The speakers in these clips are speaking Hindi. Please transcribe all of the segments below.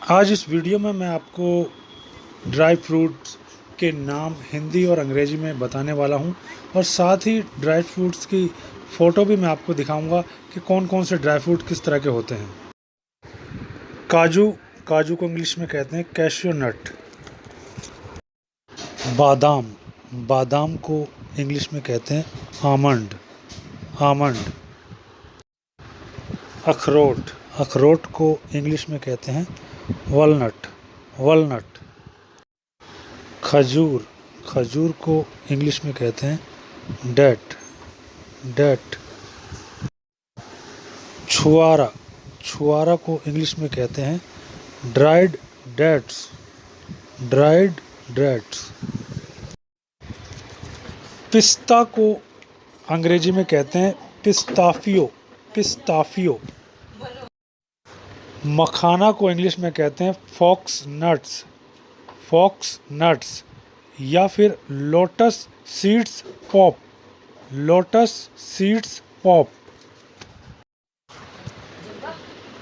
आज इस वीडियो में मैं आपको ड्राई फ्रूट्स के नाम हिंदी और अंग्रेजी में बताने वाला हूं और साथ ही ड्राई फ्रूट्स की फ़ोटो भी मैं आपको दिखाऊंगा कि कौन कौन से ड्राई फ्रूट किस तरह के होते हैं। काजू, काजू को इंग्लिश में कहते हैं कैशियो नट। बादाम, बादाम को इंग्लिश में कहते हैं आमंड, आमंड। अखरोट, अखरोट को इंग्लिश में कहते हैं वॉलनट, वॉलनट। खजूर, खजूर को इंग्लिश में कहते हैं डेट, डेट। छुआरा, छुआरा को इंग्लिश में कहते हैं ड्राइड डेट्स, ड्राइड डेट्स। पिस्ता को अंग्रेजी में कहते हैं पिस्ताफियो, पिस्ताफियो। मखाना को इंग्लिश में कहते हैं फॉक्स नट्स, फॉक्स नट्स या फिर lotus seeds pop, lotus seeds pop.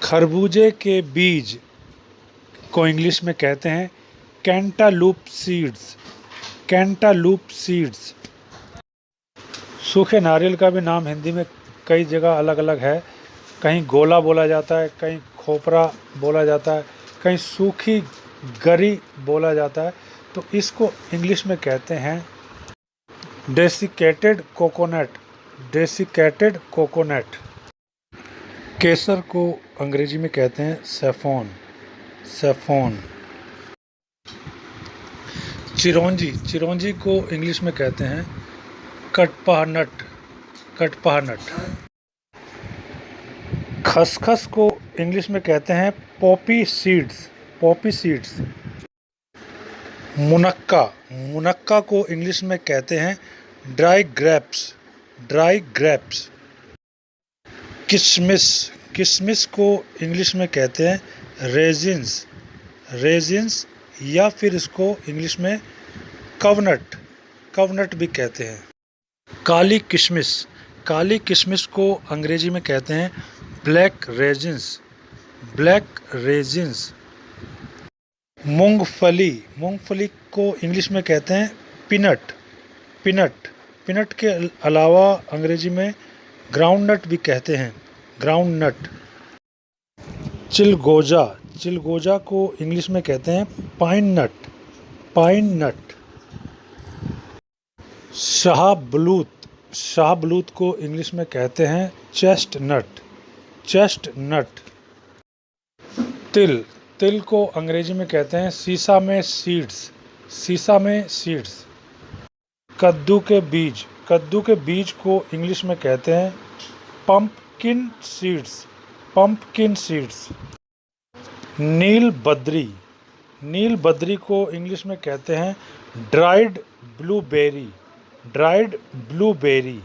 खरबूजे के बीज को इंग्लिश में कहते हैं कैंटालूप सीड्स, कैंटालूप सीड्स। सूखे नारियल का भी नाम हिंदी में कई जगह अलग अलग है, कहीं गोला बोला जाता है, कहीं खोपरा बोला जाता है, कहीं सूखी गरी बोला जाता है। तो इसको इंग्लिश में कहते हैं डेसिकेटेड कोकोनट, डेसिकेटेड कोकोनट। केसर को अंग्रेजी में कहते हैं सैफोन, सैफोन। चिरौंजी, चिरौंजी को इंग्लिश में कहते हैं कटपहनट, कटपहनट। खसखस को इंग्लिश में कहते हैं पॉपी सीड्स, पॉपी सीड्स। मुनक्का, मुनक्का को इंग्लिश में कहते हैं ड्राई ग्रेप्स, ड्राई ग्रेप्स। किशमिश, किशमिश को इंग्लिश में कहते हैं रेजिन्स, रेजिन्स या फिर इसको इंग्लिश में कवनट, कवनट भी कहते हैं। काली किशमिश, काली किशमिश को अंग्रेजी में कहते हैं ब्लैक रेजिन्स, ब्लैक रेजिन्स। मूंगफली, मूंगफली को इंग्लिश में कहते हैं पीनट, पीनट। पीनट के अलावा अंग्रेजी में ग्राउंडनट भी कहते हैं, ग्राउंडनट। चिलगोजा, चिलगोजा को इंग्लिश में कहते हैं पाइन नट, पाइन नट। शाहबलूत, शाहबलूत को इंग्लिश में कहते हैं चेस्टनट, चेस्टनट। तिल, तिल को अंग्रेजी में कहते हैं सीसामे सीड्स, सीसामे सीड्स। कद्दू के बीज, कद्दू के बीज को इंग्लिश में कहते हैं पंपकिन सीड्स, पंपकिन सीड्स। नील बद्री, नील बद्री को इंग्लिश में कहते हैं dried blueberry, dried blueberry.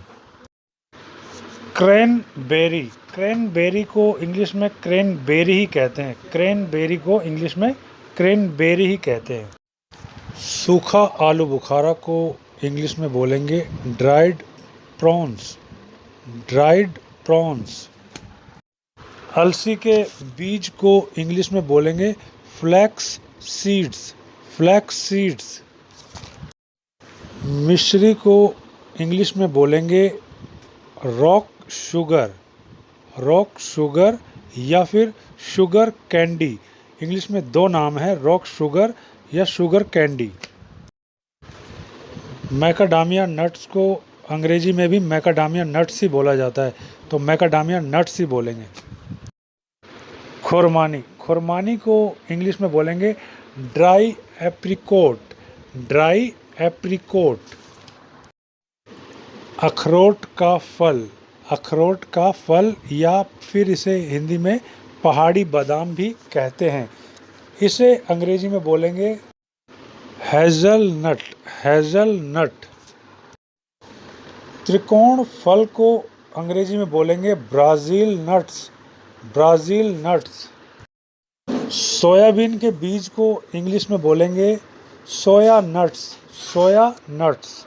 Cranberry, cranberry को इंग्लिश में क्रैनबेरी ही कहते हैं, क्रैनबेरी को इंग्लिश में क्रैनबेरी ही कहते हैं। सूखा आलू बुखारा को इंग्लिश में बोलेंगे ड्राइड प्रॉन्स, ड्राइड प्रॉन्स। अलसी के बीज को इंग्लिश में बोलेंगे फ्लैक्स सीड्स, फ्लैक्स सीड्स। मिश्री को इंग्लिश में बोलेंगे रॉक शुगर, रॉक शुगर या फिर शुगर कैंडी। इंग्लिश में दो नाम है, रॉक शुगर या शुगर कैंडी। मैकाडामिया नट्स को अंग्रेजी में भी मैकाडामिया नट्स ही बोला जाता है, तो मैकाडामिया नट्स ही बोलेंगे। खुरमानी, खुरमानी को इंग्लिश में बोलेंगे ड्राई एप्रिकोट, ड्राई एप्रिकोट। अखरोट का फल, अखरोट का फल या फिर इसे हिंदी में पहाड़ी बादाम भी कहते हैं। इसे अंग्रेजी में बोलेंगे हेज़लनट, हेज़लनट। त्रिकोण फल को अंग्रेजी में बोलेंगे Brazil nuts, Brazil nuts. Soybean के बीज को इंग्लिश में बोलेंगे सोया नट्स, सोया नट्स।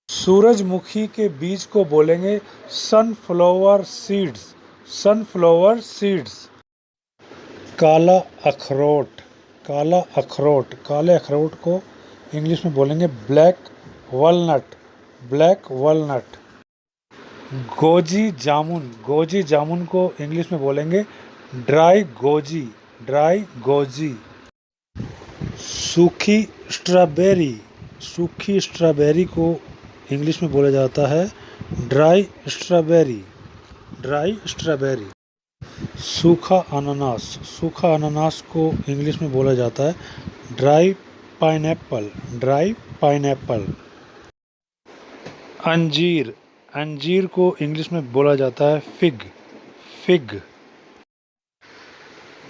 सूरजमुखी के बीज को बोलेंगे सनफ्लावर सीड्स, सनफ्लावर सीड्स। काला अखरोट, काला अखरोट, काले अखरोट को इंग्लिश में बोलेंगे black walnut, black walnut. Goji जामुन, गोजी जामुन को इंग्लिश में बोलेंगे ड्राई गोजी, ड्राई गोजी। सूखी स्ट्रॉबेरी, सूखी स्ट्रॉबेरी को इंग्लिश में बोला जाता है ड्राई स्ट्रॉबेरी, ड्राई स्ट्रॉबेरी। सूखा अनानास, सूखा अनानास को इंग्लिश में बोला जाता है ड्राई पाइनएप्पल, ड्राई पाइनएप्पल। अंजीर, अंजीर को इंग्लिश में बोला जाता है फिग, फिग।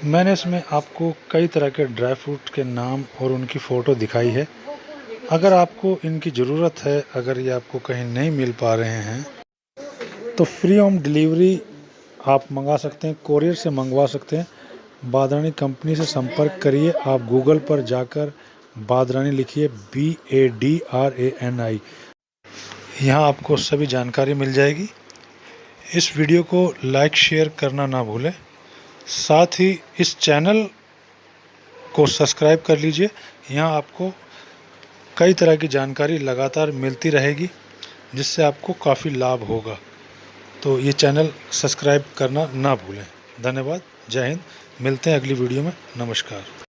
मैंने इसमें आपको कई तरह के ड्राई फ्रूट के नाम और उनकी फ़ोटो दिखाई है। अगर आपको इनकी ज़रूरत है, अगर ये आपको कहीं नहीं मिल पा रहे हैं तो फ्री होम डिलीवरी आप मंगा सकते हैं, कोरियर से मंगवा सकते हैं। बादरानी कंपनी से संपर्क करिए। आप गूगल पर जाकर बादरानी लिखिए, BADRANI, यहाँ आपको सभी जानकारी मिल जाएगी। इस वीडियो को लाइक शेयर करना ना भूलें, साथ ही इस चैनल को सब्सक्राइब कर लीजिए। यहाँ आपको कई तरह की जानकारी लगातार मिलती रहेगी जिससे आपको काफ़ी लाभ होगा। तो ये चैनल सब्सक्राइब करना ना भूलें। धन्यवाद, जय हिंद। मिलते हैं अगली वीडियो में। नमस्कार।